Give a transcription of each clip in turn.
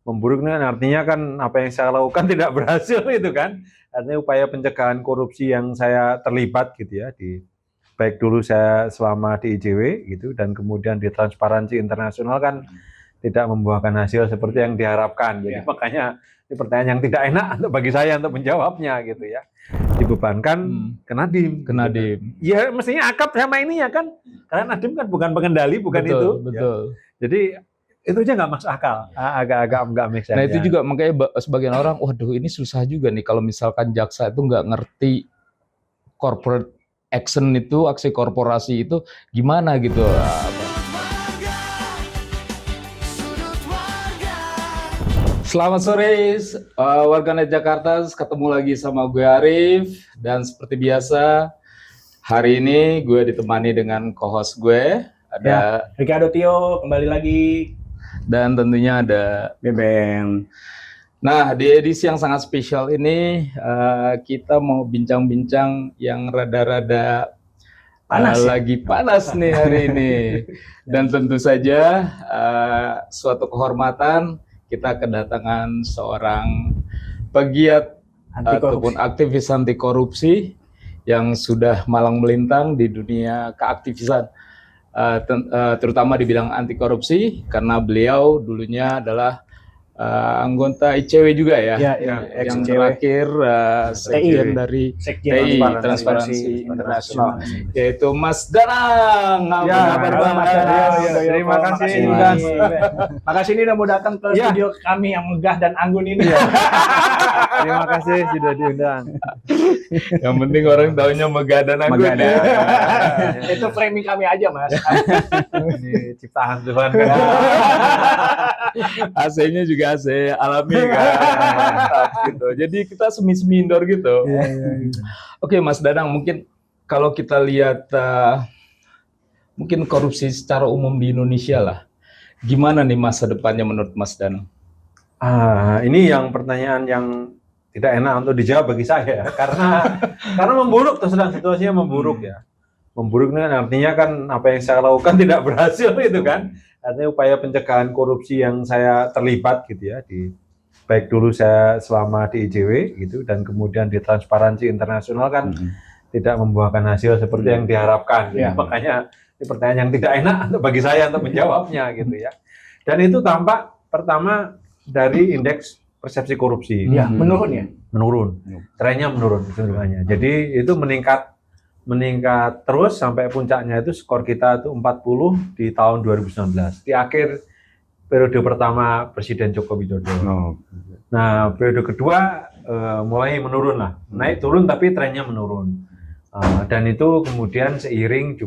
Memburuk kan artinya kan apa yang saya lakukan tidak berhasil itu kan. Artinya upaya pencegahan korupsi yang saya terlibat gitu ya baik dulu saya selama di IJW gitu dan kemudian di Transparansi Internasional kan tidak membuahkan hasil seperti yang diharapkan. Jadi makanya ini pertanyaan yang tidak enak untuk bagi saya untuk menjawabnya gitu ya. Dibebankan ke Nadiem. Nadiem. Ya mestinya akrab sama ini ya kan. Karena Nadiem kan bukan pengendali, bukan betul, itu. Betul. Ya. Jadi itu aja nggak masuk akal, agak nggak make sense. Nah itu juga makanya sebagian orang, waduh ini susah juga nih kalau misalkan jaksa itu nggak ngerti corporate action itu, aksi korporasi itu gimana gitu. Selamat sore warganet Jakarta, ketemu lagi sama gue Arif dan seperti biasa hari ini gue ditemani dengan co-host gue ada Ricardo Tio kembali lagi. Dan tentunya ada Beben. Nah, di edisi yang sangat spesial ini kita mau bincang-bincang yang rada-rada panas lagi panas nih hari ini. Dan tentu saja suatu kehormatan kita kedatangan seorang pegiat ataupun aktivis anti korupsi yang sudah malang melintang di dunia keaktivisan. Terutama di bidang anti korupsi karena beliau dulunya adalah anggota ICW juga ya, yang terakhir sekjen dari TI Transparansi Internasional, yaitu Mas Danang. Apa kabar Mas Danang? Terima kasih. Makasih ini udah mau datang ke studio kami yang megah dan anggun ini. Terima kasih sudah diundang. Yang penting orang tahunya megah dan anggun ya. Itu framing kami aja Mas. Ini ciptaan Tuhan. AC-nya juga AC alami kan. Gitu. Jadi kita semi-semi indoor gitu. Oke Mas Danang, mungkin kalau kita lihat mungkin korupsi secara umum di Indonesia lah. Gimana nih masa depannya menurut Mas Danang? Ini yang pertanyaan yang tidak enak untuk dijawab bagi saya karena memburuk, terus sedang situasinya memburuk ya. Memburuk kan artinya kan apa yang saya lakukan tidak berhasil itu kan. Artinya upaya pencegahan korupsi yang saya terlibat gitu ya baik dulu saya selama di IJW gitu dan kemudian di Transparansi Internasional kan tidak membuahkan hasil seperti yang diharapkan. Jadi makanya ini pertanyaan yang tidak enak untuk bagi saya untuk menjawabnya gitu ya. Dan itu tampak pertama dari indeks persepsi korupsi. Menurun ya? Menurun. Trennya menurun sebenarnya. Jadi itu meningkat terus sampai puncaknya itu skor kita itu 40 di tahun 2019. Di akhir periode pertama Presiden Joko Widodo. Nah, periode kedua mulai menurun lah. Naik turun tapi trennya menurun. Dan itu kemudian seiring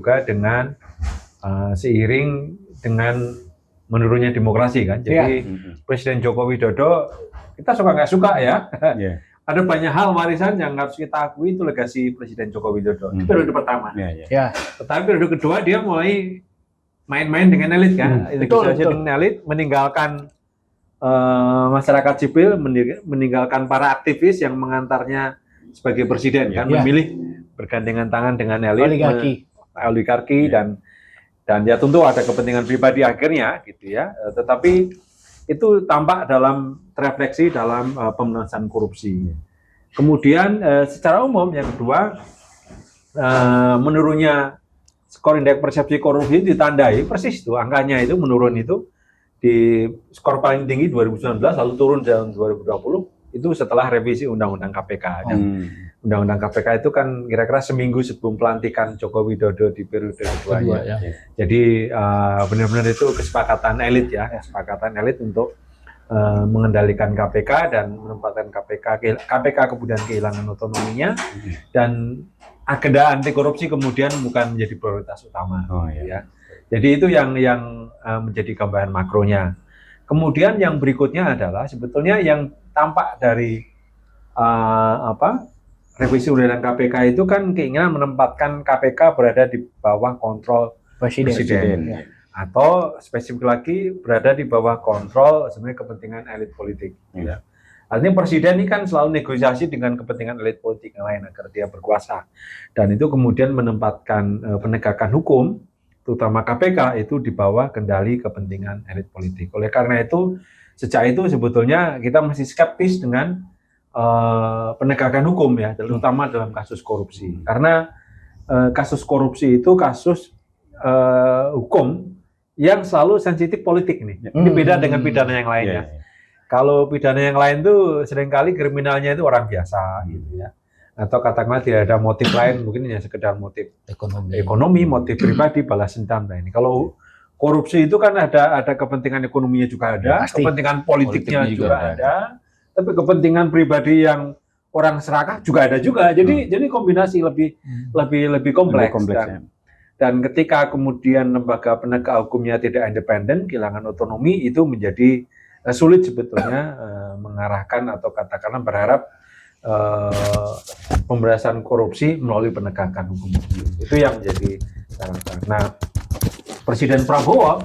menurunnya demokrasi kan. Jadi Presiden Joko Widodo kita suka nggak suka ya. Ada banyak hal warisan yang harus kita akui itu legasi Presiden Joko Widodo. Itu periode pertama. Tetapi periode kedua dia mulai main-main dengan elit kan. Negosiasi dengan elit, meninggalkan masyarakat sipil, meninggalkan para aktivis yang mengantarnya sebagai presiden kan, memilih bergandengan tangan dengan elit, oligarki dan ya tentu ada kepentingan pribadi akhirnya gitu ya. Tetapi itu tampak dalam refleksi dalam pemberantasan korupsi. Kemudian secara umum yang kedua menurunnya skor indeks persepsi korupsi ditandai persis tuh angkanya itu menurun itu di skor paling tinggi 2019 lalu turun tahun 2020 itu setelah revisi Undang-Undang KPK. Dan Undang-Undang KPK itu kan kira-kira seminggu sebelum pelantikan Joko Widodo di periode keduanya. Jadi benar-benar itu kesepakatan elit ya, kesepakatan elit untuk mengendalikan KPK dan menempatkan KPK kemudian kehilangan otonominya dan agenda anti korupsi kemudian bukan menjadi prioritas utama. Ya. Jadi itu yang menjadi gambaran makronya. Kemudian yang berikutnya adalah sebetulnya yang tampak dari revisi Undang-Undang KPK itu kan keinginan menempatkan KPK berada di bawah kontrol presiden. Atau spesifik lagi berada di bawah kontrol sebenarnya kepentingan elit politik. Ya. Artinya presiden ini kan selalu negosiasi dengan kepentingan elit politik yang lain agar dia berkuasa. Dan itu kemudian menempatkan penegakan hukum, terutama KPK itu di bawah kendali kepentingan elit politik. Oleh karena itu sejak itu sebetulnya kita masih skeptis dengan penegakan hukum ya, terutama dalam kasus korupsi. Karena kasus korupsi itu kasus hukum yang selalu sensitif politik nih. Ini beda dengan pidana yang lainnya. Kalau pidana yang lain tuh seringkali kriminalnya itu orang biasa gitu ya. Atau katakanlah tidak ada motif lain, mungkin hanya sekedar motif ekonomi, motif pribadi, balas dendam. Nah ini kalau korupsi itu kan ada kepentingan ekonominya juga ada, kepentingan politiknya juga ada, tapi kepentingan pribadi yang orang serakah juga ada juga. Jadi kombinasi lebih kompleks. Dan ketika kemudian lembaga penegak hukumnya tidak independen, kehilangan otonomi, itu menjadi sulit sebetulnya mengarahkan atau katakanlah berharap pemberantasan korupsi melalui penegakan hukum. Itu yang menjadi catatan. Nah, Presiden Prabowo,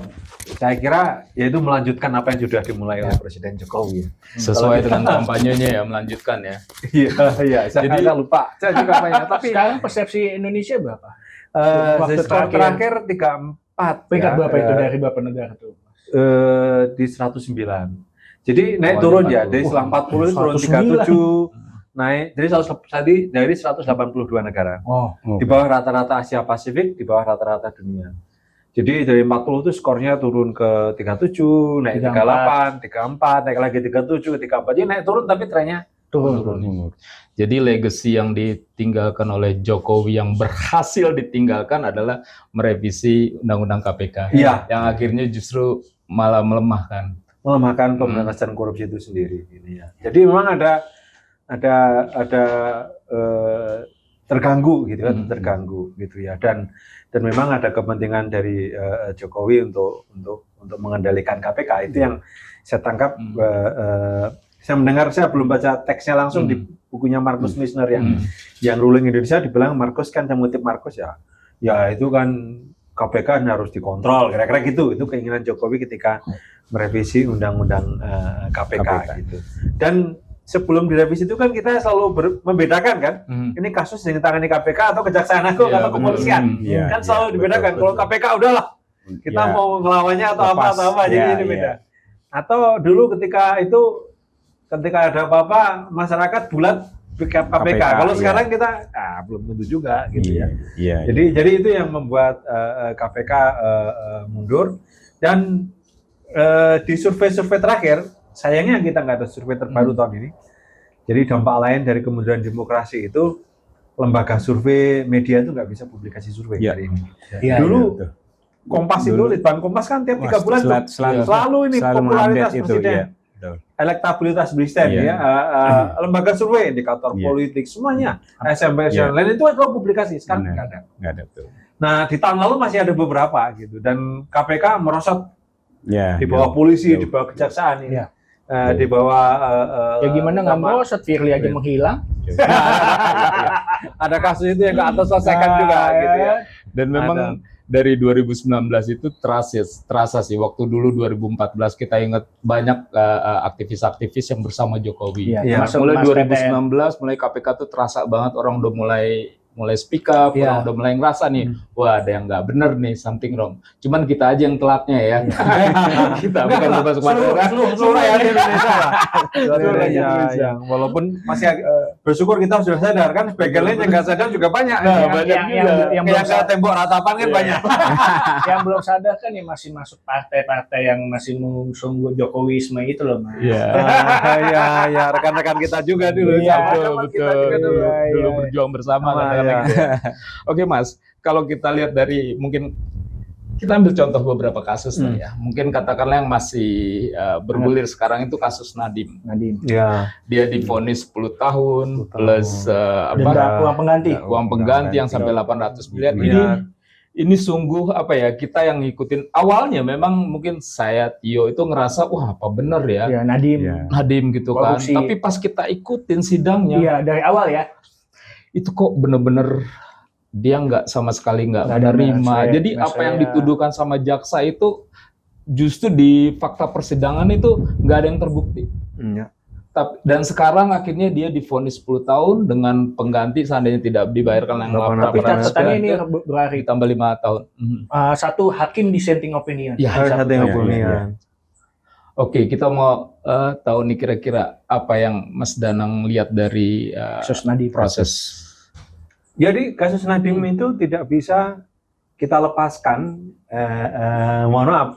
saya kira yaitu melanjutkan apa yang sudah dimulai oleh Presiden Jokowi. Sesuai dengan kampanyenya ya, melanjutkan ya. Iya. Saya lupa. Saya juga banyak. Tapi sekarang persepsi Indonesia berapa? Waktu terakhir 34. Peringkat berapa itu dari beberapa negara tuh? Di 109. Jadi naik turun ya, dari 40 turun 37. Naik dari 182 negara. Di bawah rata-rata Asia Pasifik, di bawah rata-rata dunia. Jadi dari 40 itu skornya turun ke 37, naik 38, 34, naik lagi 37, 34. Jadi naik turun tapi trennya turun. Jadi legacy yang ditinggalkan oleh Jokowi yang berhasil ditinggalkan adalah merevisi Undang-Undang KPK. Iya. Yang akhirnya justru malah melemahkan pemberantasan korupsi itu sendiri. Ini ya. Jadi memang ada terganggu gitu kan, terganggu gitu ya. Dan memang ada kepentingan dari Jokowi untuk mengendalikan KPK. Itu yang saya tangkap. Saya mendengar, saya belum baca teksnya langsung di bukunya Markus Misner yang ruling Indonesia, dibilang Markus kan, saya ngutip Markus ya itu kan KPK harus dikontrol, kira-kira gitu. Itu keinginan Jokowi ketika merevisi undang-undang KPK gitu. Dan sebelum direvisi itu kan kita selalu membedakan kan, ini kasus yang ditangani KPK atau Kejaksaan Agung atau kepolisian, kan selalu dibedakan. Kalau KPK udahlah, kita mau ngelawannya atau apa, jadi ini beda. Atau dulu ketika ada apa-apa, masyarakat bulat KPK. Kalau sekarang kita belum tentu juga gitu ya. Jadi itu yang membuat KPK mundur. Dan di survei-survei terakhir, sayangnya kita nggak ada survei terbaru tahun ini. Jadi dampak lain dari kemunduran demokrasi itu, lembaga survei media itu nggak bisa publikasi survei hari ini. Dulu Kompas itu, Litbang Kompas kan tiap 3 bulan selalu ini popularitas presiden. Elektabilitas presiden lembaga survei, indikator politik, semuanya, SMP, lain itu adalah publikasi. Sekarang nggak ada. Nah, di tahun lalu masih ada beberapa gitu, dan KPK merosot di bawah polisi, di bawah kejaksaan ini, di bawah. Ya gimana nggak merosot, Firly aja menghilang. Ada kasus itu yang nggak atas selesaikan juga gitu ya. Dan memang dari 2019 itu terasa sih. Waktu dulu 2014 kita ingat banyak aktivis-aktivis yang bersama Jokowi. Mulai 2019, mulai KPK tuh terasa banget, orang udah mulai speak up, orang udah mulai ngerasa nih, wah ada yang nggak bener nih, something wrong. Cuman kita aja yang telatnya ya. Kita bukan termasuk seluruh rakyat Indonesia. Walaupun masih bersyukur kita sudah sadar, kan sebagian lain yang nggak sadar juga banyak. Yang belum sadar, tembok ratapan kan banyak. Yang belum sadar kan yang masih masuk partai-partai yang masih mengusung Jokowisme itu loh, Mas. Ya, rekan-rekan kita juga dulu. Betul. Dulu berjuang bersama. Oke Mas, kalau kita lihat dari, mungkin kita ambil contoh beberapa kasus ya. Mungkin katakanlah yang masih bergulir sekarang itu kasus Nadiem. Dia divonis 10 tahun plus uang pengganti yang sampai 800 miliar. Ini sungguh apa ya, kita yang ngikutin awalnya memang mungkin saya Tio itu ngerasa wah apa bener ya, Nadiem gitu kan. Tapi pas kita ikutin sidangnya dari awal ya, itu kok bener-bener dia nggak sama sekali nggak menerima. Jadi apa yang dituduhkan sama jaksa itu justru di fakta persidangan itu nggak ada yang terbukti. Dan sekarang akhirnya dia divonis 10 tahun dengan pengganti seandainya tidak dibayarkan yang 800 ini berarti ditambah 5 tahun. Satu hakim dissenting opinion. Dissenting opinion. Oke, kita mau tahu nih kira-kira apa yang Mas Danang lihat dari Kasus Nadiem. proses. Jadi kasus Nadiem itu tidak bisa kita lepaskan. Mohon maaf,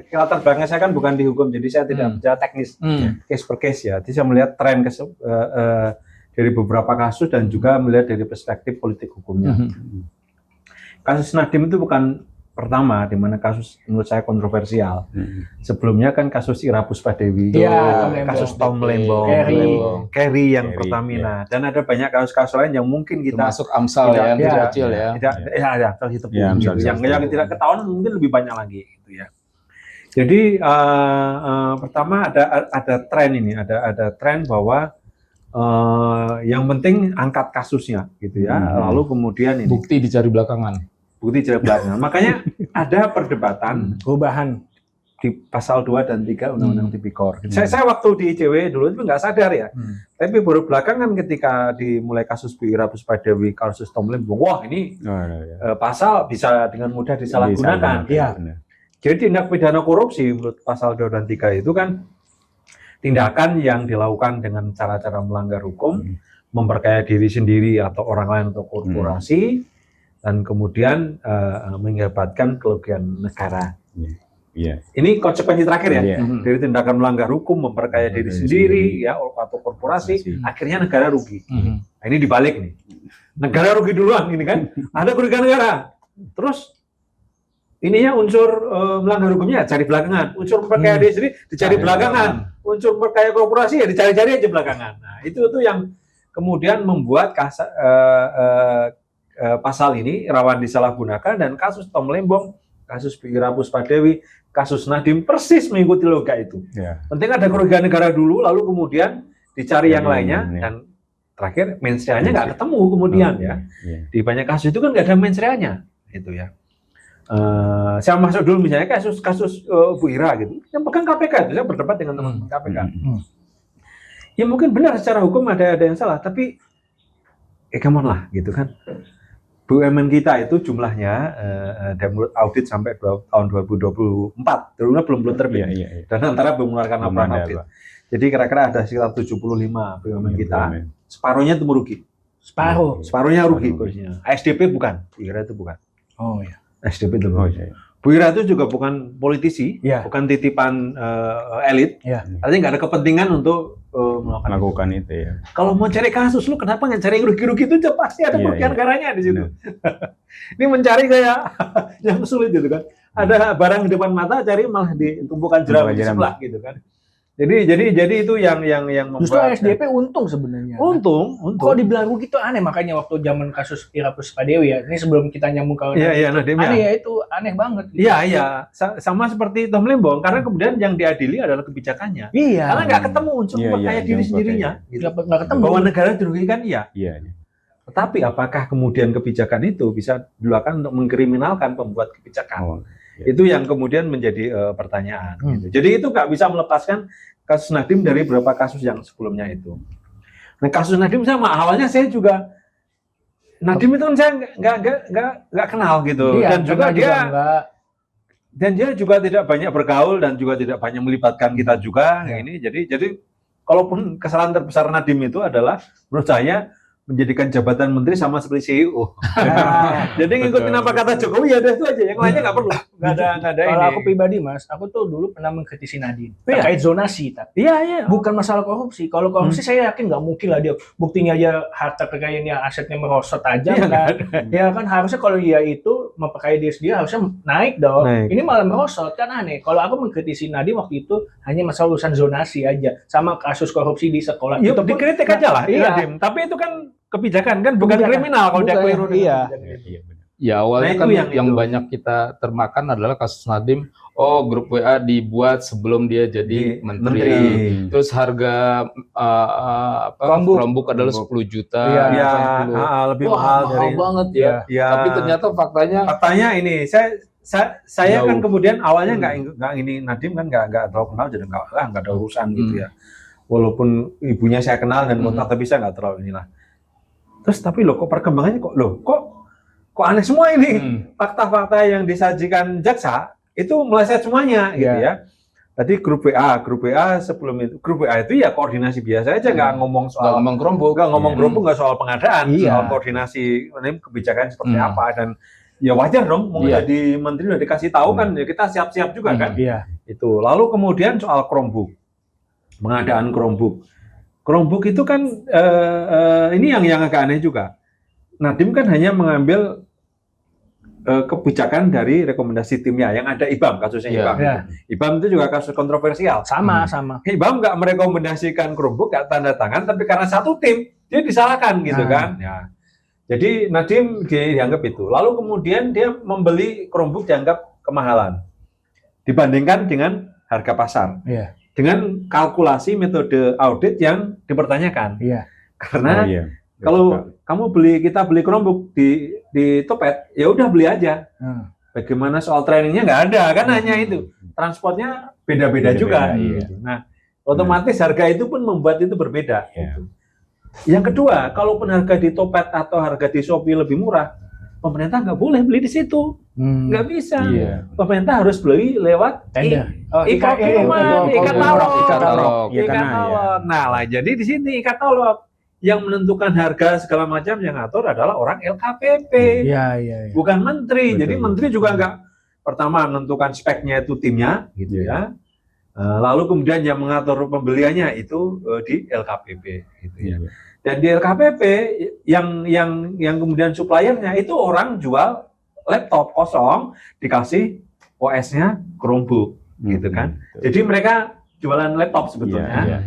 latar belakang saya kan bukan di hukum, jadi saya tidak bicara teknis case per case ya. Jadi saya melihat tren dari beberapa kasus dan juga melihat dari perspektif politik hukumnya. Kasus Nadiem itu bukan pertama di mana kasus menurut saya kontroversial. Sebelumnya kan kasus Ira Puspadewi, kasus Tom Lembong, Kerry yang Pertamina, dan ada banyak kasus-kasus lain yang mungkin kita termasuk Amsal ya, kecil ya. Yang tidak ketahuan mungkin lebih banyak lagi gitu ya. Jadi pertama ada tren ini, ada tren bahwa yang penting angkat kasusnya gitu ya. Lalu kemudian ini bukti dicari belakangan. Makanya ada perdebatan perubahan di pasal 2 dan 3 Undang-Undang Tipikor. Saya waktu di ICW dulu itu nggak sadar ya. Tapi baru belakangan ketika dimulai kasus Bu Ira Puspadewi, kasus Tom Lembong, wah ini pasal bisa dengan mudah disalahgunakan. Jadi tindak pidana korupsi menurut pasal 2 dan 3 itu kan tindakan yang dilakukan dengan cara-cara melanggar hukum, memperkaya diri sendiri atau orang lain atau korporasi, dan kemudian mengakibatkan kerugian negara. Ini konsekuensi terakhir ya, dari tindakan melanggar hukum, memperkaya diri sendiri ya atau korporasi, akhirnya negara rugi. Nah, ini dibalik nih, negara rugi duluan ini kan, ada kerugian negara. Terus ininya unsur melanggar hukumnya cari belakangan, unsur memperkaya diri sendiri dicari belakangan, unsur memperkaya korporasi ya dicari-cari aja belakangan. Nah itu yang kemudian membuat pasal ini rawan disalahgunakan, dan kasus Tom Lembong, kasus Bu Ira Puspadewi, kasus Nadiem persis mengikuti logika itu. Penting ada kerugian negara dulu, lalu kemudian dicari yang lainnya, dan terakhir mens rea-nya nggak ketemu kemudian ya. Di banyak kasus itu kan nggak ada mens rea-nya itu ya. Saya masuk dulu misalnya kasus Bu Ira gitu, yang pegang KPK itu, saya berdebat dengan teman-teman KPK. Ya mungkin benar secara hukum ada yang salah, tapi come on lah gitu kan. BUMN kita itu jumlahnya dan menurut audit sampai tahun 2024, dulunya belum terbit, dan antara belum mengeluarkan laporan audit. Jadi kira-kira ada sekitar 75 BUMN kita, separuhnya itu merugi. Separuhnya rugi posisinya. SDP bukan, Bu Ira itu bukan. Oh ya. SDP itu bukan. Bu Ira itu juga bukan politisi, bukan titipan elit, artinya nggak ada kepentingan untuk melakukan itu ya. Kalau mau cari kasus, lu kenapa nggak cari yang rugi-rugi itu pasti ada kerugian negaranya di situ. Ini mencari kayak yang sulit gitu kan. Ada barang di depan mata, cari malah ditumpukan jerawat di sebelah gitu kan. Jadi itu yang membuat. Justru SDP untung sebenarnya. Untung. Kok dibilang rugi itu aneh, makanya waktu zaman kasus Ira Puspadewi ya. Ini sebelum kita nyambung ke Nadiem. Aneh ya, itu aneh banget. Gitu. Iya. Sama seperti Tom Lembong, karena kemudian yang diadili adalah kebijakannya. Iya. Karena nggak ketemu unsur memperkaya diri sendirinya. Gitu. Nggak ketemu. Bahwa negara dirugikan iya. Iya. Tetapi apakah kemudian kebijakan itu bisa digunakan untuk mengkriminalkan pembuat kebijakan? Itu yang kemudian menjadi pertanyaan. Gitu. Jadi itu nggak bisa melepaskan kasus Nadiem dari beberapa kasus yang sebelumnya itu. Nah kasus Nadiem sama awalnya saya juga Nadiem itu kan saya nggak kenal gitu, dan juga dia juga tidak banyak bergaul dan juga tidak banyak melibatkan kita juga ini. Jadi kalaupun kesalahan terbesar Nadiem itu adalah menurut saya menjadikan jabatan menteri sama seperti CEO. Jadi ngikutin apa kata Jokowi ya udah itu aja, yang lainnya nggak perlu. Nggak ada Kalau ini. aku pribadi Mas, aku tuh dulu pernah mengkritisi Nadiem terkait zonasi, tapi bukan masalah korupsi. Kalau korupsi saya yakin nggak mungkin lah dia, buktinya aja harta kekayaannya, asetnya merosot aja kan. Ya kan harusnya kalau dia itu memperkaya diri sendiri harusnya naik dong. Ini malah merosot, kan aneh. Kalau aku mengkritisi Nadiem waktu itu hanya masalah urusan zonasi aja, sama kasus korupsi di sekolah. Itu dikritik aja lah Nadiem, tapi itu kan kebijakan kan, bukan kriminal kalau dia keliru. Ya awalnya kan yang banyak kita termakan adalah kasus Nadiem. Oh, grup WA dibuat sebelum dia jadi menteri. Terus harga Chromebook adalah 10 juta. Lebih mahal dari banget ya. Tapi ternyata faktanya ini saya kan kemudian awalnya nggak ini Nadiem kan nggak terlalu kenal, jadi nggak ada urusan gitu ya. Walaupun ibunya saya kenal dan kontak, tapi saya nggak terlalu inilah. Terus tapi kok perkembangannya kok aneh semua ini. Fakta-fakta yang disajikan jaksa itu meleset semuanya gitu ya. Tadi grup WA sebelum itu, grup WA itu ya koordinasi biasa aja, nggak ngomong Nggak soal ngomong Chromebook. nggak ngomong Chromebook, nggak soal pengadaan, Iya. soal koordinasi ini kebijakan seperti apa, dan ya wajar dong, mau Iya. jadi menteri udah dikasih tahu kan, ya kita siap-siap juga kan. Iya. Itu. Lalu kemudian soal Chromebook, pengadaan Chromebook. Chromebook itu kan ini yang agak aneh juga. Nadiem kan hanya mengambil kebijakan dari rekomendasi timnya yang ada IBAM, kasusnya Iya. IBAM. Iya. IBAM itu juga kasus kontroversial. Sama. IBAM nggak merekomendasikan Chromebook, nggak tanda tangan, tapi karena satu tim dia disalahkan gitu kan. Ya. Jadi Nadiem dianggap itu. Lalu kemudian dia membeli Chromebook dianggap kemahalan dibandingkan dengan harga pasar. Iya. Dengan kalkulasi metode audit yang dipertanyakan. Iya. Karena iya. kalau kita beli Chromebook di Topet, ya udah beli aja. Bagaimana soal trainingnya nggak ada, kan hanya itu. Transportnya beda-beda juga. Iya. Gitu. Nah, otomatis harga itu pun membuat itu berbeda. Iya. Gitu. Yang kedua, kalaupun harga di Topet atau harga di Shopee lebih murah, pemerintah nggak boleh beli di situ, nggak bisa. Iya. Pemerintah harus beli lewat Tender. e-procurement, e-katalog. E-katalog. Ya, karena, E-katalog. Nah lah, jadi di sini e-katalog yang menentukan harga segala macam yang ngatur adalah orang LKPP, Iya. bukan menteri. Betul. Jadi menteri juga nggak pertama menentukan speknya itu timnya, gitu ya. Lalu kemudian yang mengatur pembeliannya itu di LKPP, gitu ya. Iya. Dan di LKPP yang kemudian suppliernya itu orang jual laptop kosong dikasih OS-nya Chromebook, gitu kan. Jadi mereka jualan laptop sebetulnya. Iya.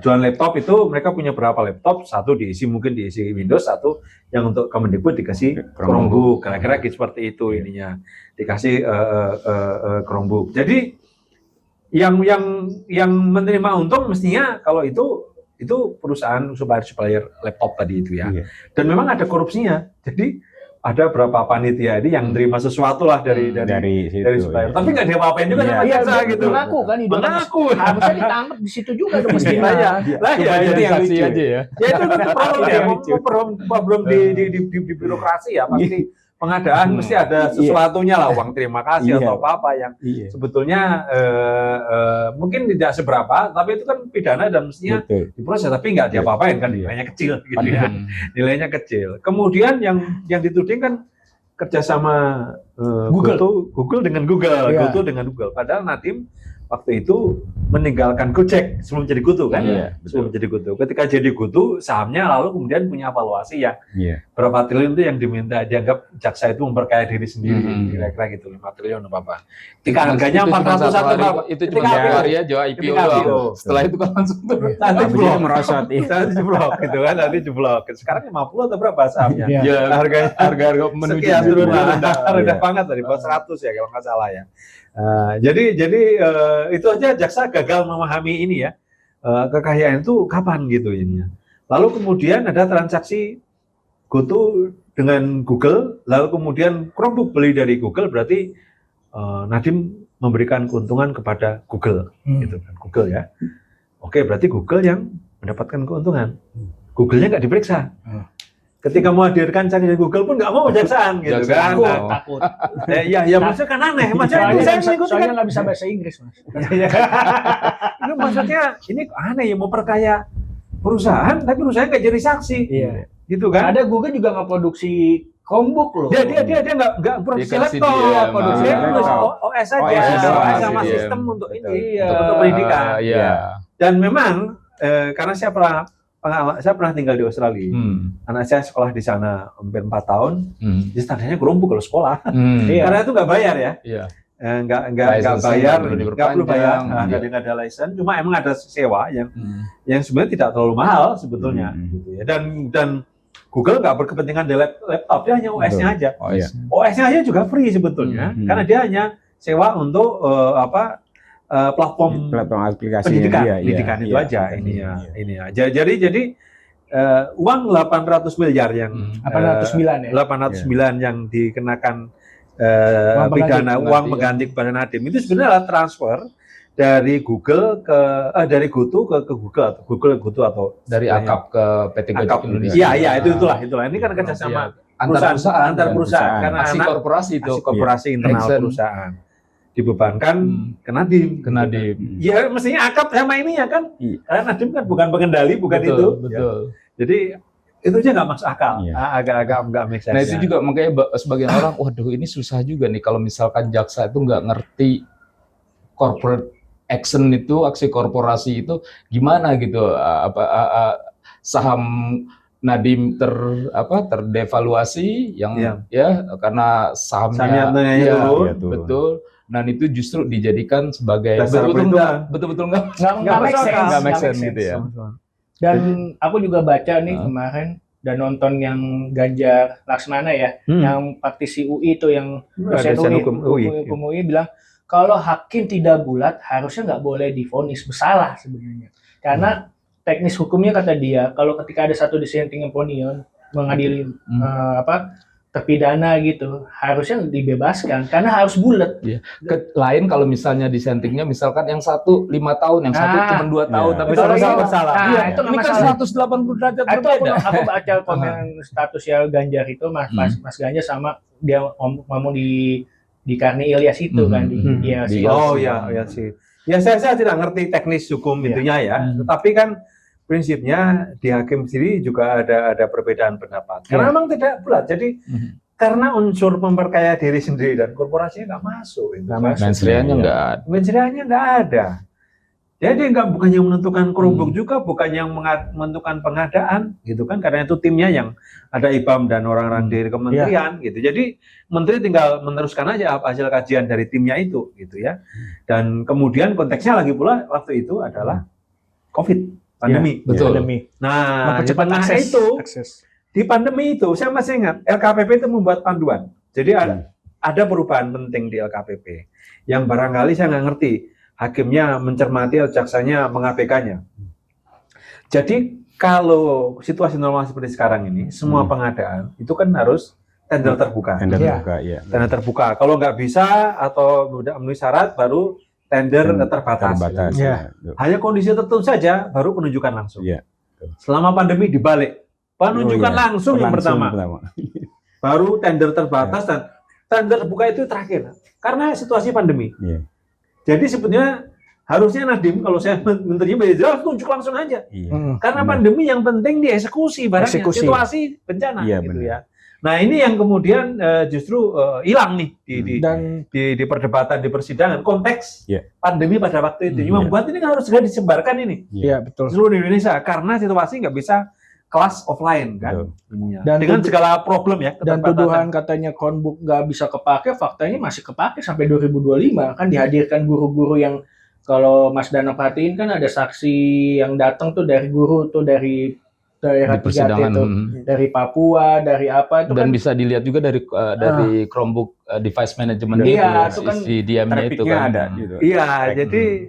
Jualan laptop itu mereka punya berapa laptop? Satu mungkin diisi Windows, satu yang untuk Kemendikbud dikasih Chromebook. Kira-kira seperti itu ininya, dikasih Chromebook. Jadi yang menerima untung mestinya kalau itu perusahaan supplier laptop tadi itu ya. Iya. Dan memang ada korupsinya. Jadi ada berapa panitia ini yang menerima sesuatu lah dari situ, supplier. iya. Tapi nggak diapa-apain juga sama Iya, jaksa gitu. mengaku kan ide Mengaku. harusnya ditangkap di situ juga tuh mesti. Lah ya, Cuma jadi yang saksi lucu. aja ya. Ya itu kan problem ya, problem di birokrasi ya, pasti pengadaan mesti ada sesuatunya lah, uang terima kasih atau apa yang Iya. sebetulnya mungkin tidak seberapa, tapi itu kan pidana dan mestinya Betul. diproses, tapi nggak diapa-apain kan, nilainya kecil gitu ya, nilainya kecil. Kemudian yang dituding kan kerjasama Google dengan Google, Iya. GoTo dengan Google. Padahal Nadiem waktu itu meninggalkan Gojek sebelum jadi GoTo kan, Iya, sebelum jadi GoTo. Ketika jadi GoTo, sahamnya lalu kemudian punya valuasi yang Iya. berapa triliun itu yang dianggap jaksa itu memperkaya diri sendiri, kira-kira gitu, 5 triliun apa. Ketika harganya 401 berapa? Itu cuma Ketika satu hari aja IPO Ketika doang. IPO. Setelah itu kan langsung turun. Nanti Habis jeblok. itu merosot. Nanti jeblok gitu kan, nanti jeblok. Sekarang 50 atau berapa sahamnya? Iya. Ya, Harganya harga menuju sekian turun segitu. rendah banget tadi, bawah 100 ya kalau nggak salah ya. Jadi itu aja jaksa gagal memahami ini ya, kekayaan itu kapan gitu ini ya. Lalu kemudian ada transaksi GoTo dengan Google, lalu kemudian Chromebook beli dari Google, berarti Nadiem memberikan keuntungan kepada Google, gitu kan, Google ya. Oke, berarti Google yang mendapatkan keuntungan. Google-nya nggak diperiksa. Ketika mau hadirkan cari dari Google pun nggak mau jaksaan gitu Jaksaan. kan. Takut. Ya maksudnya kan aneh. Maksudnya itu saya mengikuti Soalnya kan. nggak bisa bahasa Inggris, Mas. Itu maksudnya ini aneh ya, mau perkaya perusahaan tapi perusahaan nggak jadi saksi. Iya. Gitu kan. Ada Google juga nggak produksi Chromebook loh. Dia nggak produksi Dikasih laptop, dia produksi sama produksi laptop. OS aja, OS doang, OS sama iya. sistem untuk ini, Iya. untuk pendidikan. Iya. Dan memang karena saya pernah tinggal di Australia, anak saya sekolah di sana hampir 4 tahun, jadi standarnya Chromebook kalau sekolah, Iya. karena itu nggak bayar ya, Iya. nggak License-nya bayar, nggak perlu nggak perlu bayar, diperpanjang. nggak ada license, cuma emang ada sewa yang sebenarnya tidak terlalu mahal sebetulnya, gitu ya. Dan Google nggak berkepentingan di laptop, dia hanya OS-nya aja. Oh iya. OS-nya aja juga free sebetulnya, karena dia hanya sewa untuk platform aplikasi pendidikan itu aja ini ya. Jadi uang 800 miliar yang 809 ya. 809 yang dikenakan Uang pidana pengganti. uang pengganti kepada Nadiem itu sebenarnya adalah transfer dari Google dari GoTo ke Google GoTo atau Dari akap ke PT Gojek Akap. Indonesia. Iya itulah. Ini kan kerjasama Antar perusahaan. antar perusahaan karena Aksi anak korporasi itu. aksi korporasi internal Nexen. perusahaan. dibebankan ke Nadiem. Ke Nadiem. Ya mestinya akap sama ini ya kan. Iya. Karena Nadiem kan bukan pengendali, bukan Betul, itu. betul. Ya. Jadi itu aja nggak masuk akal. Iya. Agak-agak nggak make sense. Nah itu juga makanya sebagian orang, waduh ini susah juga nih kalau misalkan jaksa itu nggak ngerti corporate action itu, aksi korporasi itu gimana gitu, saham Nadiem terdevaluasi yang Iya. ya karena sahamnya Sahamnya ya, turun. Iya, turun. betul. Dan itu justru dijadikan sebagai Dasar betul-betul nggak Nggak make sense, nggak make nggak sense gitu ya. Dan aku juga baca nih Ah. kemarin dan nonton yang Ganjar Laksmana ya, yang praktisi UI itu yang dosen dosen UI, hukum UI. hukum UI bilang kalau hakim tidak bulat harusnya nggak boleh divonis bersalah sebenarnya. Karena teknis hukumnya kata dia, kalau ketika ada satu dissenting opinion mengadili terpidana gitu, harusnya dibebaskan karena harus bulat. Lain kalau misalnya dissentingnya misalkan yang satu 5 tahun, yang satu cuma 2 tahun, Iya. tapi Betul, sama-sama bersalah. Nah, Iya, itu nggak ini kan masalah. 180 derajat Itu berbeda. aku baca komen status ya Ganjar itu Mas Ganjar sama dia ngomong di Karni Ilyas itu kan di ILC. Oh ya sih. Ya saya tidak ngerti teknis hukum Iya. itunya ya. Tetapi kan prinsipnya di hakim sendiri juga ada perbedaan pendapat. Karena memang tidak bulat. Jadi karena unsur memperkaya diri sendiri dan korporasinya nggak masuk. Mensreanya nggak ada. Mensreanya nggak ada. Jadi bukan yang menentukan kerumbuk juga, bukan yang menentukan pengadaan, gitu kan? Karena itu timnya yang ada IBAM dan orang-orang dari kementerian, gitu. Jadi menteri tinggal meneruskan aja hasil kajian dari timnya itu, gitu ya. Dan kemudian konteksnya lagi pula waktu itu adalah COVID, pandemi. Ya, betul. Nah, di Mempercepat tengah akses. itu, di pandemi itu, saya masih ingat LKPP itu membuat panduan. Jadi ada perubahan penting di LKPP yang barangkali saya nggak ngerti. Hakimnya mencermati atau jaksanya mengabaikannya. Jadi kalau situasi normal seperti sekarang ini, semua pengadaan itu kan harus tender terbuka. Tender terbuka, ya. Tender terbuka. Kalau nggak bisa atau tidak memenuhi syarat, baru tender terbatas. Ya. Hanya kondisi tertentu saja, baru penunjukan langsung. Ya. Selama pandemi dibalik. Penunjukan langsung yang pertama. Baru tender terbatas dan tender terbuka itu terakhir. Karena situasi pandemi. Ya. Jadi sebetulnya harusnya Nadiem kalau saya menterinya jelas tunjuk langsung aja. Iya. Karena pandemi yang penting dieksekusi barangnya, situasi bencana Iya, gitu benar. ya. Nah, ini yang kemudian justru hilang nih di perdebatan di persidangan konteks pandemi pada waktu itu. Membuat ini kan harus segera disebarkan ini. Iya, betul. Seluruh Indonesia karena situasi nggak bisa kelas offline kan. Dan dengan segala problem ya. Dan tuduhan katanya Chromebook nggak bisa kepake, faktanya masih kepake sampai 2025. Kan dihadirkan guru-guru yang kalau Mas Dana perhatiin kan ada saksi yang datang tuh dari guru tuh dari daerah 3T itu, dari Papua, dari apa itu dan kan bisa dilihat juga dari Chromebook device management iya, itu kan si diamnya itu kan ada gitu. Iya,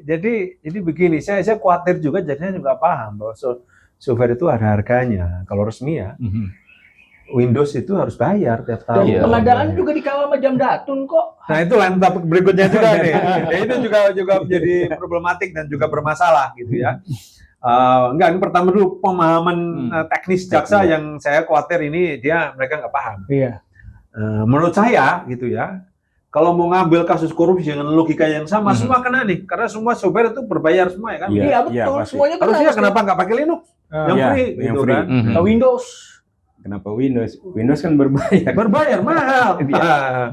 jadi begini, saya khawatir juga jadinya juga paham bahwa software itu ada harganya. Kalau resmi ya, Windows itu harus bayar tiap tahun. dan pengadaan juga dikawal sama Jamdatun kok. Nah itu lain topik berikutnya juga nih. Ya, itu juga menjadi problematik dan juga bermasalah gitu ya. Enggak, ini pertama dulu pemahaman teknis jaksa yang saya khawatir ini mereka nggak paham. Iya. Menurut saya gitu ya, kalau mau ngambil kasus korupsi dengan logika yang sama, semua kena nih, karena semua software itu berbayar semua ya kan. Iya, betul, semuanya kena. Harusnya kenapa nggak pakai Linux? Yang free, yang gitu free. kan. Windows. Kenapa Windows? Windows kan berbayar. Berbayar mahal.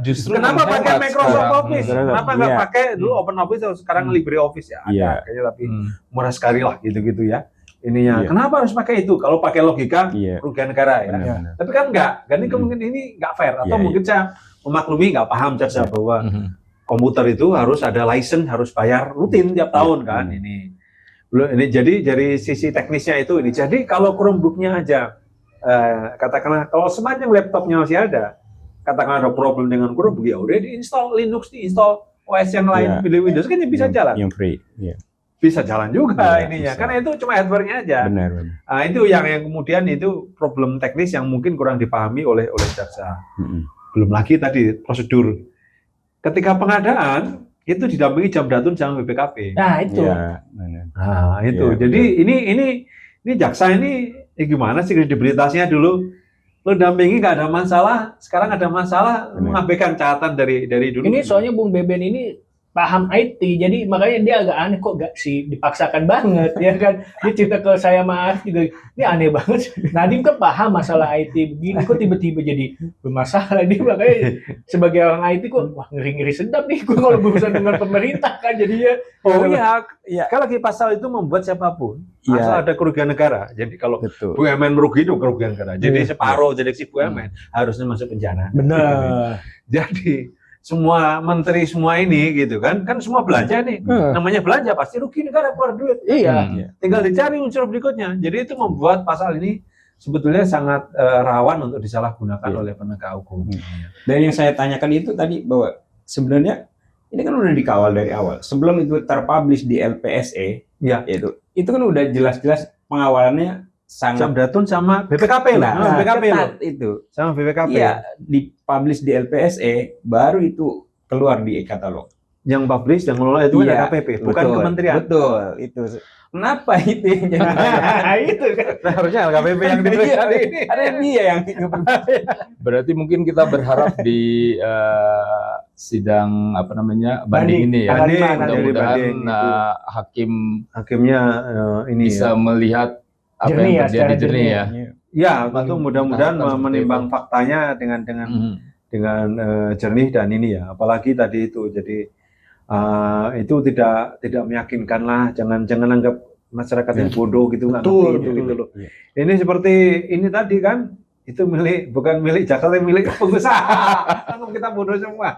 Justru kenapa pakai menghemat Microsoft sekarang. Office? Kenapa nggak Iya. pakai dulu OpenOffice atau sekarang LibreOffice ya? Ada kayaknya tapi murah sekali lah gitu-gitu ya. Ininya. Kenapa harus pakai itu? Kalau pakai logika kerugian negara ya. Benar. Tapi kan enggak. Ini kemungkinan ini nggak fair atau mungkin saya memaklumi nggak paham jaksa bahwa komputer itu harus ada license, harus bayar rutin tiap tahun kan ini. Belum ini jadi dari sisi teknisnya itu ini. Jadi kalau Chromebook-nya aja katakanlah kalau semacam laptopnya masih ada, katakanlah ada problem dengan Chromebook ya udah diinstal Linux, diinstal OS yang lain, pilih Windows kan bisa jalan. Yang free. Bisa jalan juga ininya, bisa. karena itu cuma hardware-nya aja. Benar. Nah, itu yang kemudian itu problem teknis yang mungkin kurang dipahami oleh jaksa. Belum lagi tadi prosedur. Ketika pengadaan itu didampingi Jamdatun sama BPKP. Nah, itu. Ya, benar. Nah, itu. Ya, jadi ini jaksa ini gimana sih kredibilitasnya dulu? Lo dampingi nggak ada masalah, sekarang ada masalah, mengabaikan catatan dari dulu. Ini soalnya Bung Beben ini paham IT, jadi makanya dia agak aneh kok gak sih dipaksakan banget ya kan. Dia cerita ke saya Mas juga, ini aneh banget. Nadiem kan paham masalah IT begini, kok tiba-tiba jadi bermasalah. Dia makanya sebagai orang IT kok wah ngeri-ngeri sedap nih kok kalau berurusan dengan pemerintah kan jadinya. Oh iya, sekali lagi pasal itu membuat siapapun asal ada kerugian negara. Jadi kalau Betul. BUMN merugi itu kerugian negara. Jadi separuh direksi BUMN harusnya masuk penjara. Benar. Jadi semua menteri semua ini gitu kan semua belanja nih. Namanya belanja pasti rugi negara keluar duit. Iya. Tinggal dicari unsur berikutnya. Jadi itu membuat pasal ini sebetulnya sangat rawan untuk disalahgunakan oleh penegak hukum. Dan yang saya tanyakan itu tadi bahwa sebenarnya ini kan udah dikawal dari awal. Sebelum itu terpublish di LPSE, Ya. itu kan udah jelas-jelas pengawalannya sangat Samdatun sama BPKP lah. BPKP loh. ketat itu. Sama BPKP. Iya, dipublish di LPSE, baru itu keluar di e-katalog. Yang publish yang ngelola itu Iya, kan KPP, bukan betul, kementerian. Betul, itu. Kenapa itu yang jadi Nah, itu kan. Nah, harusnya LKPP yang diperiksa Iya, ini. ada dia yang Berarti mungkin kita berharap di sidang apa namanya banding ini ya. Banding, Mudah-mudahan banding itu. hakim Hakimnya ini bisa ya. melihat apa Jernih yang ya, terjadi secara jernih ya. Ya, tentu mudah-mudahan Tahapan seperti menimbang itu. faktanya dengan jernih dan ini ya. Apalagi tadi itu jadi itu tidak meyakinkan lah. Jangan anggap masyarakat yang bodoh gitu nggak Betul, ngerti betul. gitu loh. Iya. Ini seperti ini tadi kan itu bukan milik Jakarta, milik pengusaha. Anggap kita bodoh semua.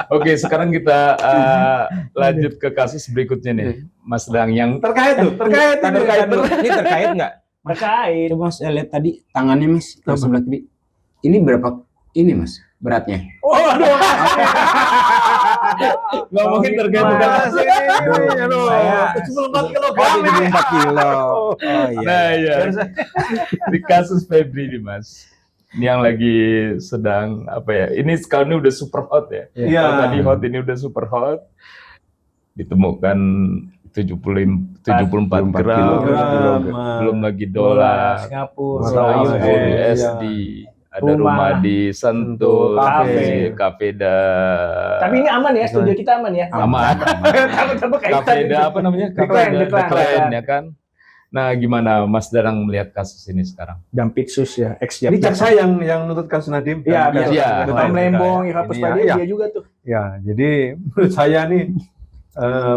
Oke, sekarang kita lanjut ke kasus berikutnya nih, Mas Dang yang Terkait Ini terkait nggak? Terkait. Coba saya lihat tadi tangannya Mas, yang sebelah kiri. Ini berapa ini Mas beratnya? Oh, aduh. ngomongin terkait Mas, dengan ini, aduh, Saya- 74 kilogram Oh, ini. 74 kilo. Oh iya. Nah, ya. Di kasus Febri nih, Mas. Ini yang lagi sedang apa ya? Ini sekarang ini udah super hot ya. Iya. Kalau tadi hot, ini udah super hot. Ditemukan 74 gram, kilogram. belum lagi dolar, Singapura, Dolar, Euro, iya. USD, ada Rumah. rumah di Sentul, Kafe. Kafeda. Tapi ini aman ya, studio kita aman ya. Aman. Takut-takut kaitan. Kafeda apa namanya? Declan, Declan, ya kan? Nah, gimana Mas Darang melihat kasus ini sekarang? Jampitsus ya, ex Ini jaksa yang nuntut kasus Nadiem. Iya, Dan biasa. Iya. kasus Tom lain. Lembong, Ira Ini Puspa ya, dia juga tuh. Ya, jadi menurut saya nih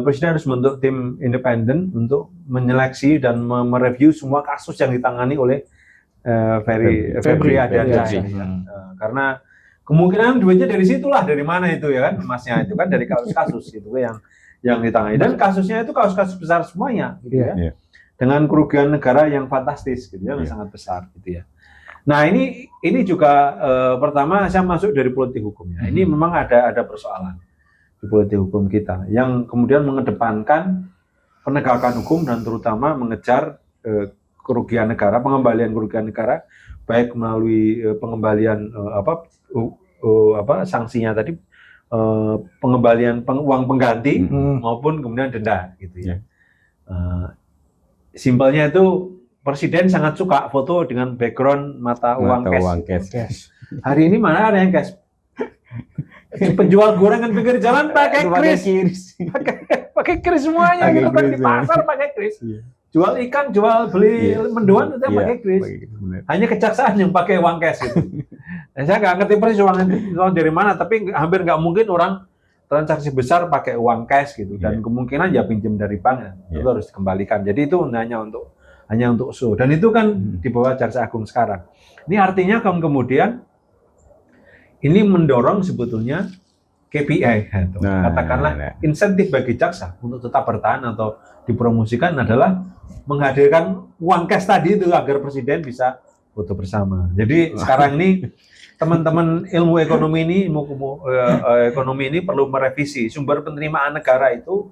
Presiden harus membentuk tim independen untuk menyeleksi dan mereview semua kasus yang ditangani oleh Febri Febri Ardiansyah. Febri. Karena kemungkinan duitnya dari situlah, dari mana itu ya kan, emasnya itu kan dari kasus-kasus itu yang ditangani. Dan kasusnya itu kasus-kasus besar semuanya, gitu ya. Iya. Dengan kerugian negara yang fantastis, gitu ya, yang Iya. sangat besar, gitu ya. Nah ini juga pertama saya masuk dari politik hukumnya. Ini memang ada persoalan di politik hukum kita yang kemudian mengedepankan penegakan hukum dan terutama mengejar kerugian negara, pengembalian kerugian negara, baik melalui pengembalian sanksinya tadi, pengembalian uang pengganti maupun kemudian denda, gitu ya. Simpelnya itu Presiden sangat suka foto dengan background mata uang cash. Hari ini mana ada yang cash? Penjual gorengan pinggir jalan pakai kris, pakai kris semuanya, Pakai gitu kan kris, di pasar pakai kris. Iya. Jual ikan, beli mendoan itu Iya, pakai kris. benar. Hanya kejaksaan yang pakai uang cash gitu. Dan saya nggak ngerti persis uang dari mana, tapi hampir nggak mungkin orang transaksi besar pakai uang cash gitu. Dan kemungkinan ya pinjam dari bank, itu harus dikembalikan. Jadi itu hanya untuk show. Dan itu kan di bawah Jaksa Agung sekarang. Ini artinya kemudian ini mendorong sebetulnya KPI, gitu. Katakanlah insentif bagi jaksa untuk tetap bertahan atau dipromosikan adalah menghadirkan uang cash tadi itu agar Presiden bisa foto bersama. Jadi sekarang ini teman-teman ilmu ekonomi ini perlu merevisi sumber penerimaan negara itu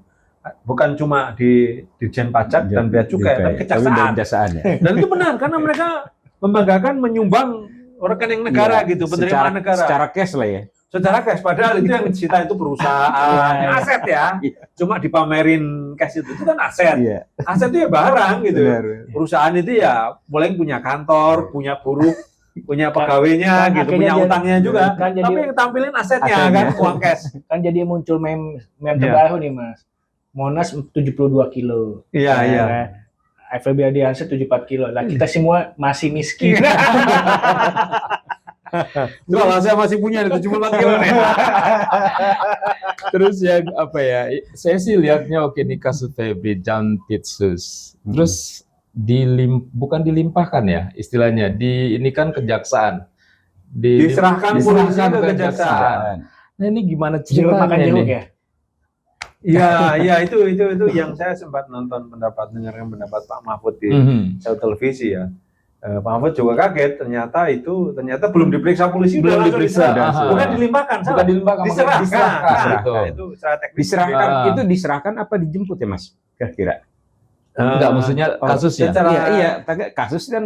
bukan cuma di Dirjen Pajak dan Bea Cukai, tapi kejaksaan. Dan itu benar karena mereka membanggakan menyumbang rekening negara gitu, penerimaan negara. Secara cash lah ya. Secara cash, padahal itu yang disita itu perusahaan, aset ya. Cuma dipamerin cash itu kan aset. Iya. Aset itu ya barang gitu. Benar. Perusahaan itu ya mulai punya kantor, punya buruh, punya pegawainya kan gitu, akhirnya punya dia- utangnya juga. kan jadi- Tapi yang tampilin asetnya Asetnya. kan, uang cash. Kan jadi muncul meme Iya. terbaru nih Mas. Monas 72 kilo. Iya, Ya, iya. kan? FB Adiansyah 74 kilo. Lah kita semua masih miskin. Enggak lah, saya masih punya 74 kilo nih. Terus yang apa ya? Saya sih lihatnya oke nih kasus Febri Jampitsus. Terus bukan dilimpahkan ya istilahnya. Ini kan kejaksaan. Diserahkan polisi ke kejaksaan. Nah ini gimana Jeruk makan ceritanya jeruk nih? ya. Iya, iya itu yang saya sempat dengarkan pendapat Pak Mahfud di televisi ya. Pak Mahfud juga kaget ternyata belum diperiksa polisi, Belum udah langsung diperiksa. diserahkan. Bukan dilimpahkan, Bukan salah. dilimpahkan, Diserahkan. diserahkan. Nah, itu secara teknis. Diserahkan Ah. itu diserahkan apa dijemput ya Mas? Kira-kira. Enggak, maksudnya kasusnya. secara- Iya, tapi kasus kan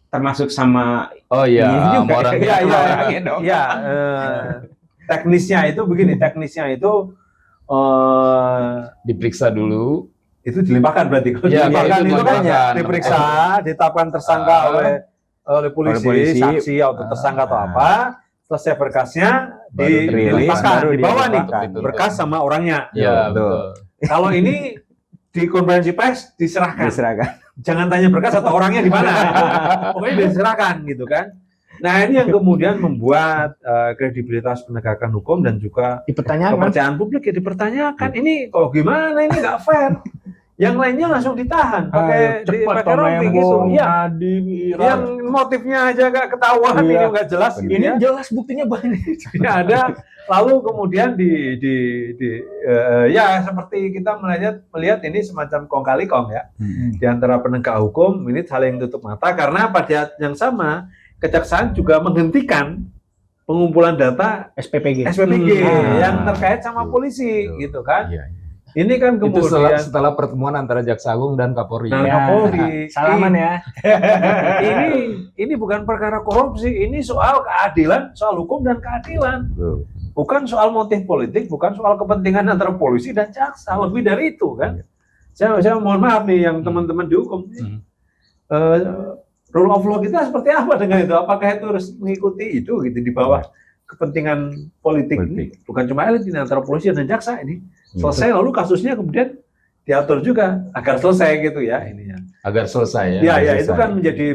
termasuk sama Oh iya, Ini juga sama orang Iya, iya, orangnya dong. iya. Teknisnya itu begini, diperiksa dulu. itu dilimpahkan berarti. Kalau Iya, dilimpahkan itu itu kan dilimpahkan. diperiksa, ditetapkan tersangka oleh polisi, polisi. saksi atau tersangka atau apa, selesai berkasnya Baru dirilis, dilimpahkan, baru dibawa nih dilimpahkan. berkas sama orangnya. Iya, betul. betul. Kalau ini di konferensi pers diserahkan. diserahkan. Jangan tanya berkas atau orangnya di mana. Pokoknya diserahkan gitu kan. Nah, ini yang kemudian membuat kredibilitas penegakan hukum dan juga Dipertanyakan. kepercayaan publik ya dipertanyakan. Ini kok gimana, ini nggak fair. Yang lainnya langsung ditahan pakai cepat pakai rompi gitu. Iya. Nadiem, Ira. Yang motifnya aja nggak ketahuan, Iya. ini nggak jelas gitu Ini ya. jelas buktinya banyak. Ini ada, lalu kemudian ya seperti kita melihat ini semacam kong kali kong ya di antara penegak hukum ini saling tutup mata karena pada yang sama kejaksaan juga menghentikan pengumpulan data SPPG. SPPG Hmm. yang terkait sama polisi gitu kan. Iya. Ini kan Itu kemudian setelah pertemuan antara Jaksa Agung dan Kapolri. Dan Ya, Kapolri. salaman ya. ini bukan perkara korupsi, ini soal keadilan, soal hukum dan keadilan. Bukan soal motif politik, bukan soal kepentingan antara polisi dan jaksa, lebih dari itu kan. Saya mohon maaf nih yang teman-teman di hukum. Rule of law kita seperti apa dengan itu? Apakah itu harus mengikuti itu gitu di bawah kepentingan politik ini? Bukan cuma elit ini antara polisi dan jaksa ini. Selesai lalu kasusnya kemudian diatur juga agar selesai gitu ya ininya. Agar selesai ya. Ya, ya Selesai. itu kan menjadi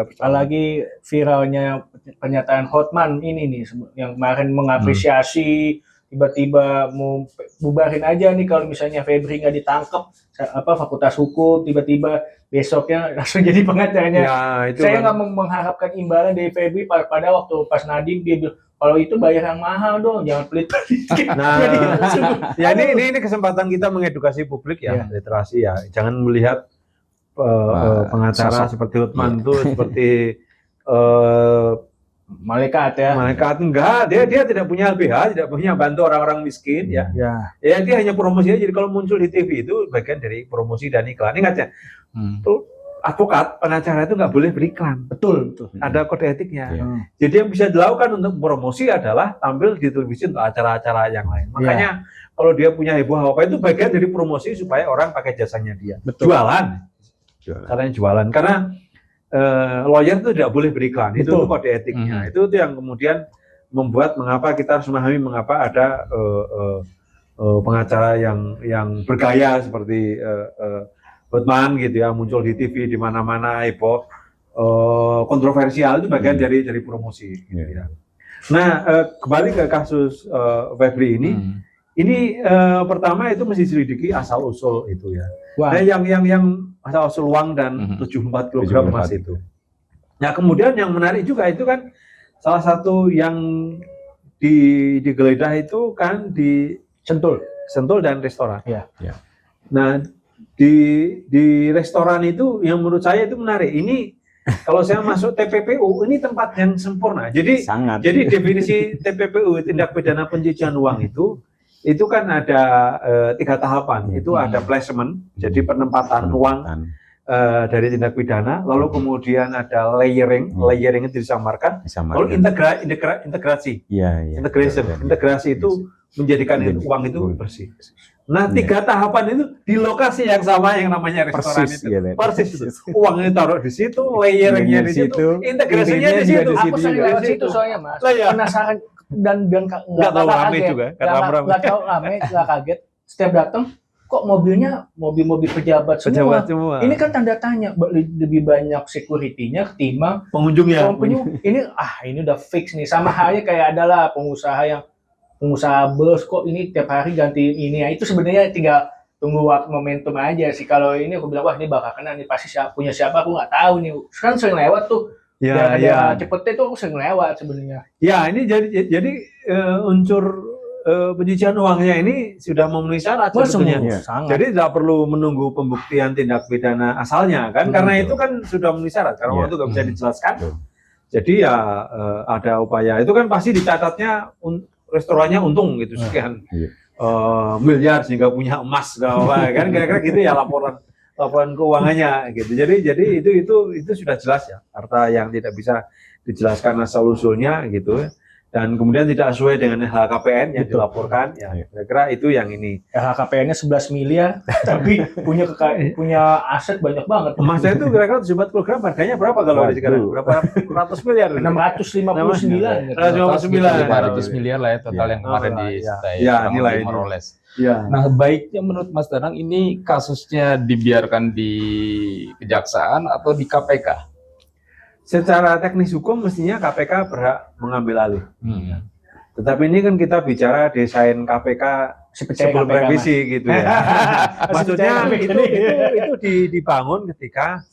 Apalagi viralnya pernyataan Hotman ini nih yang kemarin mengapresiasi tiba-tiba mau bubarin aja nih kalau misalnya Febri nggak ditangkap fakultas hukum tiba-tiba besoknya langsung jadi pengacaranya. Ya, itu Saya kan. nggak mengharapkan imbalan dari Febri pada waktu pas Nadiem dia bilang kalau itu bayar yang mahal dong, jangan pelit-pelit. Nah, Jadi, ya ini kesempatan kita mengedukasi publik ya, literasi ya. Jangan melihat pengacara seperti Hotman itu seperti malaikat ya. malaikat enggak, dia tidak punya LBH, tidak punya bantu orang-orang miskin ya. Ya. Ya dia hanya promosi aja. Jadi kalau muncul di TV itu bagian dari promosi dan iklan. Ingat ya, tuh advokat, pengacara itu nggak boleh beriklan. Betul. Ada kode etiknya. Iya. Jadi yang bisa dilakukan untuk promosi adalah tampil di televisi untuk acara-acara yang lain. Makanya kalau dia punya heboh apa itu bagian dari promosi supaya orang pakai jasanya dia. Betul. Jualan. Caranya jualan. Karena lawyer itu tidak boleh beriklan. Itu Betul. kode etiknya. Itu yang kemudian membuat mengapa kita harus memahami mengapa ada pengacara yang bergaya seperti Hotman gitu ya, muncul di TV di mana-mana heboh, kontroversial itu bagian dari promosi. Gitu ya. Nah, kembali ke kasus Febri ini pertama itu mesti selidiki asal usul itu ya. Wah. Nah, yang asal usul uang dan 74 kg emas itu. Nah, kemudian yang menarik juga itu kan salah satu yang digeledah itu kan di Sentul dan restoran. Ya. Nah, di restoran itu yang menurut saya itu menarik. Ini kalau saya masuk TPPU ini tempat yang sempurna. Jadi definisi TPPU tindak pidana pencucian uang itu kan ada 3 tahapan. Itu ada placement, jadi penempatan uang dari tindak pidana. Lalu kemudian ada layering itu disamarkan. Lalu integrasi. Iya. Integrasi itu menjadikan uang itu bersih. Nah, 3 tahapan itu di lokasi yang sama yang namanya restoran Persis, itu. gitu. Persis. Uangnya taruh di situ, layernya di situ, integrasinya di situ. Aku sering lewat situ soalnya Mas. Lah, ya. Penasaran dan Nggak terlalu rame kaget. juga, nggak terlalu rame. Nggak terlalu rame, nggak kaget. Setiap datang kok mobilnya mobil-mobil pejabat semua. Ini kan tanda tanya, lebih banyak security-nya ketimbang pengunjungnya. Ini udah fix nih. Sama halnya kayak adalah pengusaha bus kok ini tiap hari ganti ini. Ya, itu sebenarnya tinggal tunggu waktu momentum aja sih. Kalau ini aku bilang wah ini bakal kena nih pasti punya siapa aku nggak tahu nih. Sekarang sering lewat tuh. Ya. Cepetnya tuh aku sering lewat sebenarnya. Ya, ini jadi unsur pencucian uangnya ini sudah memenuhi syarat sebetulnya. Jadi tidak perlu menunggu pembuktian tindak pidana asalnya kan, karena itu kan sudah memenuhi syarat. Karena itu nggak bisa dijelaskan. Jadi ya ada upaya. Itu kan pasti dicatatnya restorannya untung gitu sekian miliar sehingga punya emas kan kira-kira gitu ya laporan keuangannya gitu. Jadi itu sudah jelas ya, harta yang tidak bisa dijelaskan asal usulnya gitu. Dan kemudian tidak sesuai dengan LHKPN yang dilaporkan, ya kira-kira itu yang ini. LHKPN-nya 11 miliar, tapi punya aset banyak banget. Emasnya itu kira-kira 74 kg, harganya berapa kalau di sekarang? Berapa ratus miliar? 659. 500 miliar lah ya total yang kemarin disita ya nilai Roles. Ya. Nah, baiknya menurut Mas Danang ini kasusnya dibiarkan di kejaksaan atau di KPK? Secara teknis hukum mestinya KPK berhak mengambil alih. Tetapi ini kan kita bicara desain KPK sebelum revisi gitu ya. Maksudnya itu dibangun ketika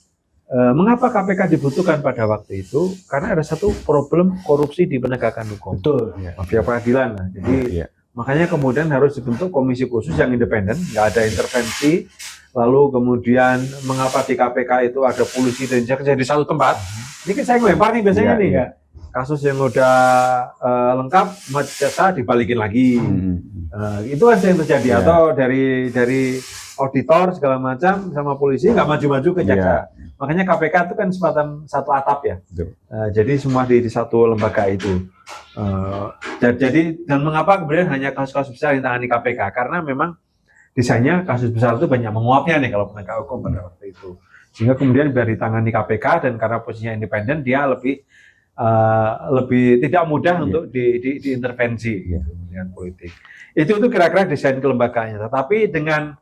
mengapa KPK dibutuhkan pada waktu itu? Karena ada satu problem korupsi di penegakan hukum. Betul. Mafia peradilan. Nah, jadi makanya kemudian harus dibentuk komisi khusus yang independen, nggak ada intervensi. Lalu kemudian mengapa di KPK itu ada polisi dan jaksa di satu tempat? Ini kan saya ngelempar nih biasanya nih. Kasus yang udah lengkap, jaksa dibalikin lagi. Itu kan yang terjadi. Atau dari auditor segala macam sama polisi nggak maju-maju ke jaksa. Makanya KPK itu kan satu atap ya. Jadi semua di satu lembaga itu. Dan mengapa kemudian hanya kasus-kasus besar yang ditangani KPK? Karena memang desainnya kasus besar itu banyak menguapnya nih kalau penegak hukum pada waktu itu, sehingga kemudian biar ditangani KPK dan karena posisinya independen dia lebih tidak mudah untuk diintervensi gitu, dengan politik. Itu kira-kira desain kelembagaannya. Tetapi dengan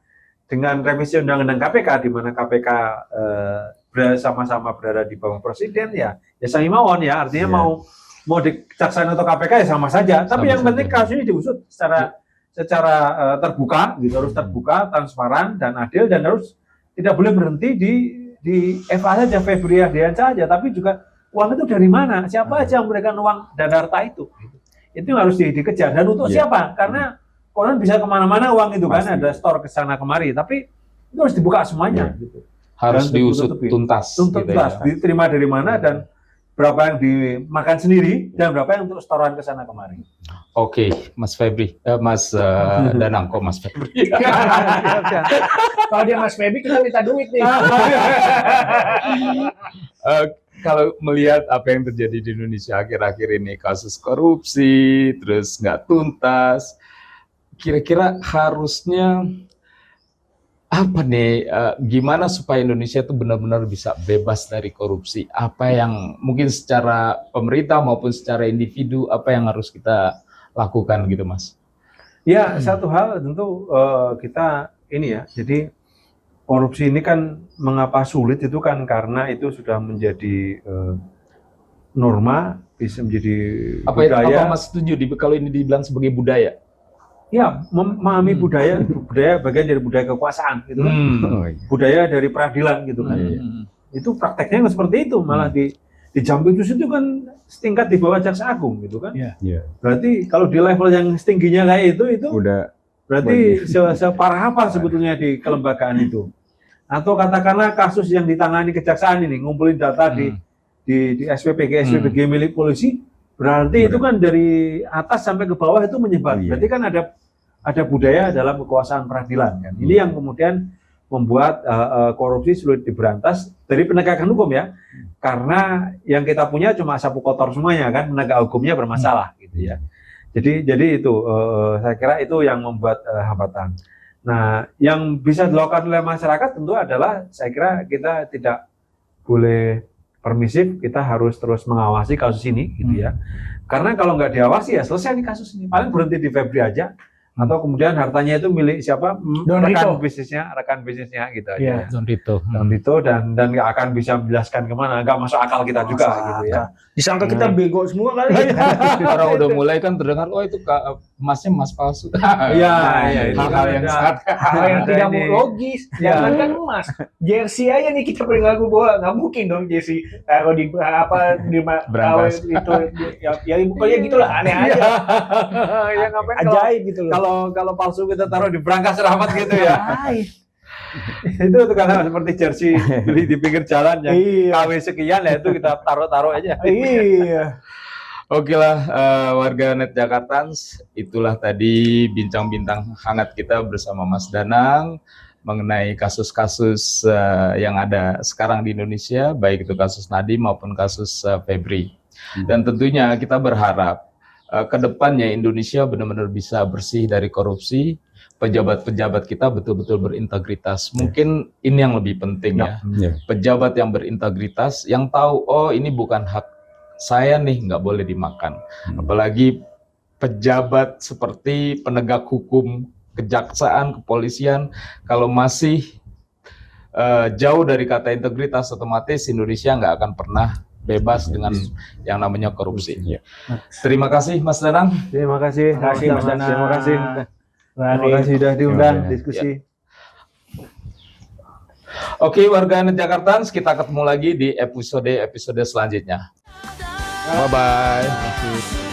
revisi undang-undang KPK di mana KPK bersama-sama berada di bawah presiden ya sami mawon ya, artinya mau di kejaksaan atau KPK ya sama saja. Tapi yang penting kasus ini diusut secara terbuka, gitu, harus terbuka, transparan dan adil, dan harus tidak boleh berhenti di FA saja, Febri Ardian saja, tapi juga uang itu dari mana, siapa aja yang memberikan uang dan harta itu harus dikejar, dan untuk siapa, karena konon bisa kemana-mana uang itu kan, ada store ke sana kemari, tapi itu harus dibuka semuanya, gitu. Harus diusut tuntas, diterima dari mana dan berapa yang dimakan sendiri dan berapa yang untuk setoran ke sana kemari. Oke, Mas Febri, Mas Danang, kok Mas Febri? Kalau dia Mas Febri kita minta duit nih. Kalau melihat apa yang terjadi di Indonesia akhir-akhir ini, kasus korupsi, terus nggak tuntas, kira-kira harusnya apa nih, gimana supaya Indonesia itu benar-benar bisa bebas dari korupsi? Apa yang mungkin secara pemerintah maupun secara individu, apa yang harus kita lakukan gitu, Mas? Ya, satu hal tentu kita ini ya, jadi korupsi ini kan mengapa sulit itu kan karena itu sudah menjadi norma, bisa menjadi budaya. Apa Mas setuju kalau ini dibilang sebagai budaya? Ya, memahami budaya bagian dari budaya kekuasaan gitu kan. Budaya dari peradilan gitu kan. Itu prakteknya seperti itu, malah di Jambi itu kan setingkat di bawah Jaksa Agung gitu kan. Berarti kalau di level yang setingginya kayak itu udah berarti separah apa sebetulnya di kelembagaan itu. Atau katakanlah kasus yang ditangani kejaksaan ini, ngumpulin data di SPPG milik polisi, berarti itu kan dari atas sampai ke bawah itu menyebar. Berarti kan ada budaya dalam kekuasaan peradilan kan. Ini yang kemudian membuat korupsi sulit diberantas dari penegakan hukum ya. Karena yang kita punya cuma sapu kotor semuanya kan, penegak hukumnya bermasalah gitu ya. Jadi itu saya kira itu yang membuat hambatan. Nah, yang bisa dilakukan oleh masyarakat tentu adalah saya kira kita tidak boleh permisif, kita harus terus mengawasi kasus ini gitu ya. Karena kalau nggak diawasi ya selesai nih kasus ini. Paling berhenti di Febri aja. Atau kemudian hartanya itu milik siapa? Don Rito. rekan bisnisnya gitu Iya. aja. Don Rito. Don Rito dan nggak akan bisa menjelaskan kemana, nggak masuk akal kita juga gitu ya. Disangka kita bego semua kali. Orang udah mulai kan terdengar, oh itu emasnya emas palsu. Iya, itu Hal-hal yang sangat Hal yang Ada tidak ini. logis. Iya. Jangan kan emas. Jersey aja nih kita beli lagu bola, nggak mungkin dong jersey taruh di apa di Brankas. itu ya pokoknya gitulah aneh aja. Ya ngapain kalau Ajaib gitu loh. kalau palsu kita taruh di brankas rahmat gitu ya. Itu karena seperti jersey beli di pinggir jalan yang Iya. KW sekian ya itu kita taruh-taruh aja. Iya. Oke lah, warga net Jakartans, itulah tadi bincang-bincang hangat kita bersama Mas Danang mengenai kasus-kasus yang ada sekarang di Indonesia, baik itu kasus Nadiem maupun kasus Febri. Dan tentunya kita berharap ke depannya Indonesia benar-benar bisa bersih dari korupsi, pejabat-pejabat kita betul-betul berintegritas. Mungkin ini yang lebih penting ya. Pejabat yang berintegritas, yang tahu, oh ini bukan hak saya nih, nggak boleh dimakan. Apalagi pejabat seperti penegak hukum, kejaksaan, kepolisian, kalau masih jauh dari kata integritas, otomatis Indonesia nggak akan pernah bebas dengan yang namanya korupsi. Terima kasih Mas Danang. Terima kasih. Terima kasih, Mas Danang. Terima kasih. Terima Mari. kasih sudah diundang Iya. diskusi. Oke, warga net Jakartans, kita ketemu lagi di episode selanjutnya. Bye bye.